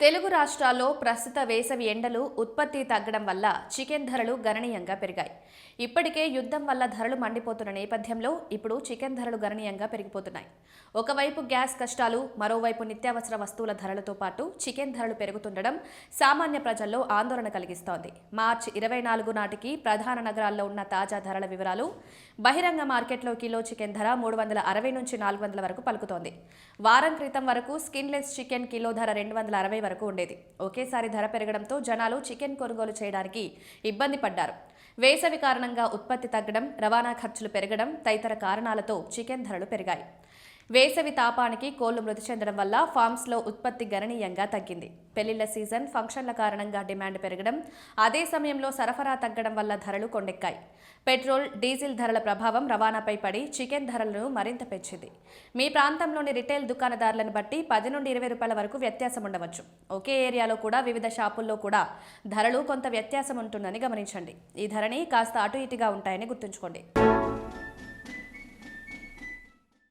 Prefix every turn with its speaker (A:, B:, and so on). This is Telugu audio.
A: తెలుగు రాష్ట్రాల్లో ప్రస్తుత వేసవి ఎండలు ఉత్పత్తి తగ్గడం వల్ల చికెన్ ధరలు గణనీయంగా పెరిగాయి. ఇప్పటికే యుద్ధం వల్ల ధరలు మండిపోతున్న నేపథ్యంలో ఇప్పుడు చికెన్ ధరలు గణనీయంగా పెరిగిపోతున్నాయి. ఒకవైపు గ్యాస్ కష్టాలు, మరోవైపు నిత్యావసర వస్తువుల ధరలతో పాటు చికెన్ ధరలు పెరుగుతుండడం సామాన్య ప్రజల్లో ఆందోళన కలిగిస్తోంది. మార్చి 24 నాటికి ప్రధాన నగరాల్లో ఉన్న తాజా ధరల వివరాలు. బహిరంగ మార్కెట్లో కిలో చికెన్ ధర 360 నుంచి 400 వరకు పలుకుతోంది. వారం క్రితం వరకు స్కిన్లెస్ చికెన్ కిలో ధర 260 వరకు ఉండేది. ఒకేసారి ధర పెరగడంతో జనాలు చికెన్ కొనుగోలు చేయడానికి ఇబ్బంది పడ్డారు. వేసవి కారణంగా ఉత్పత్తి తగ్గడం, రవాణా ఖర్చులు పెరగడం తదితర కారణాలతో చికెన్ ధరలు పెరిగాయి. వేసవి తాపానికి కోళ్లు మృతి చెందడం వల్ల ఫామ్స్లో ఉత్పత్తి గణనీయంగా తగ్గింది. పెళ్లిళ్ల సీజన్, ఫంక్షన్ల కారణంగా డిమాండ్ పెరగడం, అదే సమయంలో సరఫరా తగ్గడం వల్ల ధరలు కొండెక్కాయి. పెట్రోల్, డీజిల్ ధరల ప్రభావం రవాణాపై పడి చికెన్ ధరలను మరింత పెంచింది. మీ ప్రాంతంలోని రిటైల్ దుకాణదారులను బట్టి 10 నుండి 20 రూపాయల వరకు వ్యత్యాసం ఉండవచ్చు. ఒకే ఏరియాలో కూడా వివిధ షాపుల్లో కూడా ధరలు కొంత వ్యత్యాసం ఉంటుందని గమనించండి. ఈ ధరని కాస్త అటు ఇటుగా ఉంటాయని గుర్తుంచుకోండి.